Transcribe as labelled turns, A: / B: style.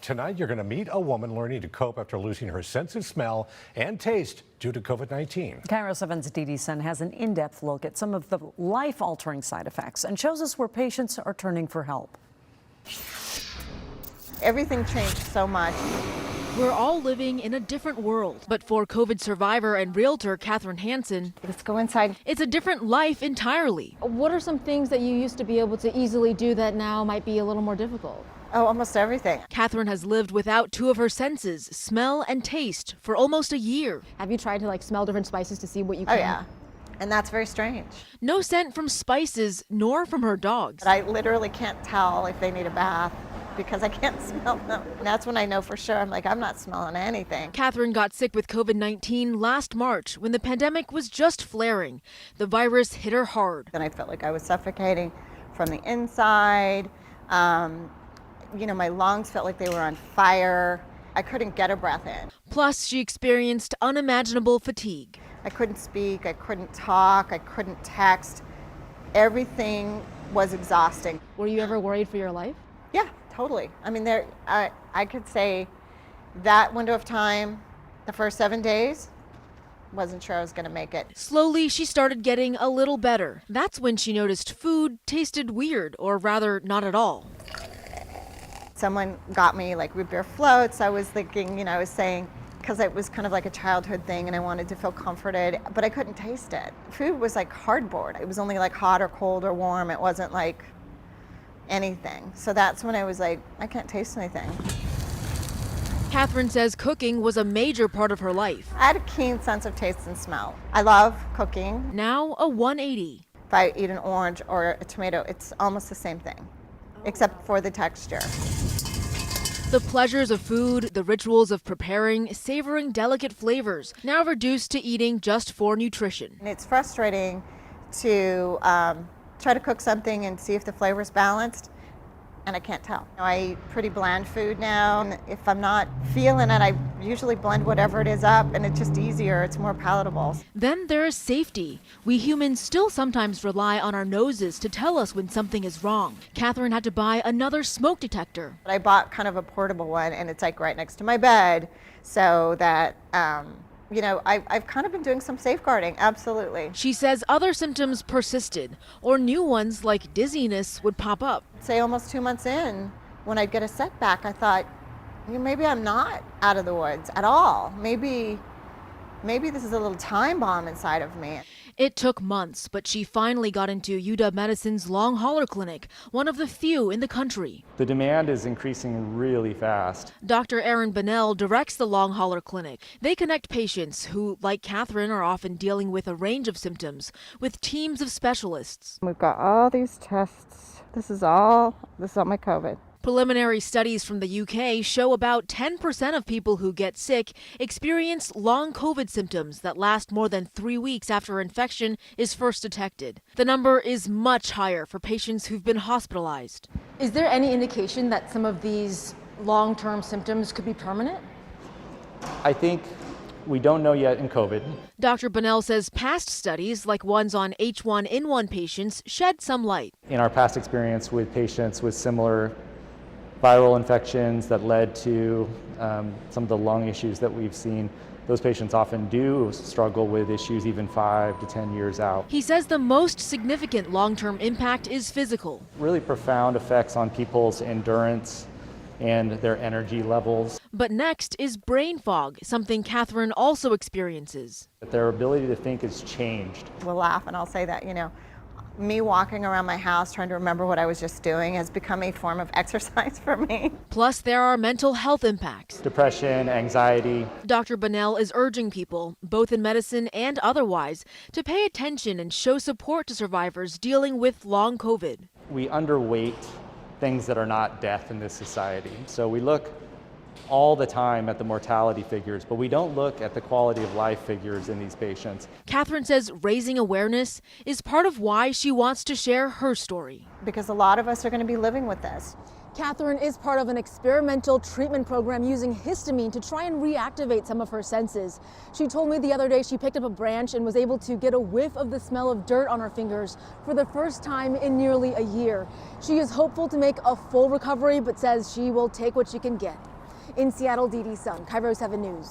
A: Tonight, you're going to meet a woman learning to cope after losing her sense of smell and taste due to COVID-19.
B: KIRO 7's Dee Sun has an in-depth look at some of the life-altering side effects and shows us where patients are turning for help.
C: Everything changed so much.
D: We're all living in a different world, but for COVID survivor and realtor Katherine Hansen,
C: Let's go inside.
D: it's a different life entirely.
E: What are some things that you used to be able to easily do that now might be a little more difficult?
C: Oh, almost everything.
D: Katherine has lived without two of her senses, smell and taste, for almost a year.
E: Have you tried to smell different spices to see what you
C: Oh
E: can?
C: yeah, and that's very strange.
D: No scent from spices, nor from her dogs.
C: But I literally can't tell if they need a bath because I can't smell them. And that's when I know for sure. I'm not smelling anything.
D: Katherine got sick with COVID-19 last March when the pandemic was just flaring. The virus hit her hard.
C: Then I felt like I was suffocating from the inside. My lungs felt like they were on fire. I couldn't get a breath in.
D: Plus, she experienced unimaginable fatigue.
C: I couldn't speak, I couldn't talk, I couldn't text. Everything was exhausting.
E: Were you ever worried for your life?
C: Yeah, totally. I could say that window of time, the first 7 days, wasn't sure I was going to make it.
D: Slowly, she started getting a little better. That's when she noticed food tasted weird, or rather, not at all.
C: Someone got me root beer floats. I was thinking, I was saying, because it was kind of like a childhood thing and I wanted to feel comforted, but I couldn't taste it. Food was like cardboard. It was only hot or cold or warm. It wasn't like anything. So that's when I was like, I can't taste anything.
D: Katherine says cooking was a major part of her life.
C: I had a keen sense of taste and smell. I love cooking.
D: Now a 180.
C: If I eat an orange or a tomato, it's almost the same thing, except for the texture.
D: The pleasures of food, the rituals of preparing, savoring delicate flavors, now reduced to eating just for nutrition.
C: And it's frustrating to try to cook something and see if the flavor's balanced, and I can't tell. I eat pretty bland food now, and if I'm not feeling it, I usually blend whatever it is up, and it's just easier, it's more palatable.
D: Then there is safety. We humans still sometimes rely on our noses to tell us when something is wrong. Katherine had to buy another smoke detector.
C: But I bought kind of a portable one, and it's right next to my bed, so that I've kind of been doing some safeguarding, absolutely.
D: She says other symptoms persisted, or new ones like dizziness would pop up.
C: Say almost 2 months in, when I'd get a setback, I thought, maybe I'm not out of the woods at all. Maybe this is a little time bomb inside of me.
D: It took months, but she finally got into UW Medicine's long hauler clinic, one of the few in the country.
F: The demand is increasing really fast.
D: Dr. Aaron Bonnell directs the long hauler clinic. They connect patients who, like Katherine, are often dealing with a range of symptoms with teams of specialists.
C: We've got all these tests. This is all my COVID.
D: Preliminary studies from the UK show about 10% of people who get sick experience long COVID symptoms that last more than 3 weeks after infection is first detected. The number is much higher for patients who've been hospitalized.
E: Is there any indication that some of these long-term symptoms could be permanent?
F: I think we don't know yet in COVID.
D: Dr. Bonnell says past studies, like ones on H1N1 patients, shed some light.
F: In our past experience with patients with similar viral infections that led to some of the lung issues that we've seen, those patients often do struggle with issues even 5 to 10 years out.
D: He says the most significant long-term impact is physical.
F: Really profound effects on people's endurance and their energy levels.
D: But next is brain fog, something Katherine also experiences.
F: Their ability to think has changed.
C: We'll laugh and I'll say that, me walking around my house trying to remember what I was just doing has become a form of exercise for me.
D: Plus, there are mental health impacts.
F: Depression, anxiety.
D: Dr. Bonnell is urging people, both in medicine and otherwise, to pay attention and show support to survivors dealing with long COVID.
F: We underweight things that are not death in this society. So we look all the time at the mortality figures, but we don't look at the quality of life figures in these patients.
D: Katherine says raising awareness is part of why she wants to share her story.
C: Because a lot of us are going to be living with this.
E: Katherine is part of an experimental treatment program using histamine to try and reactivate some of her senses. She told me the other day she picked up a branch and was able to get a whiff of the smell of dirt on her fingers for the first time in nearly a year. She is hopeful to make a full recovery, but says she will take what she can get. In Seattle, Dee Dee Sun, KIRO 7 News.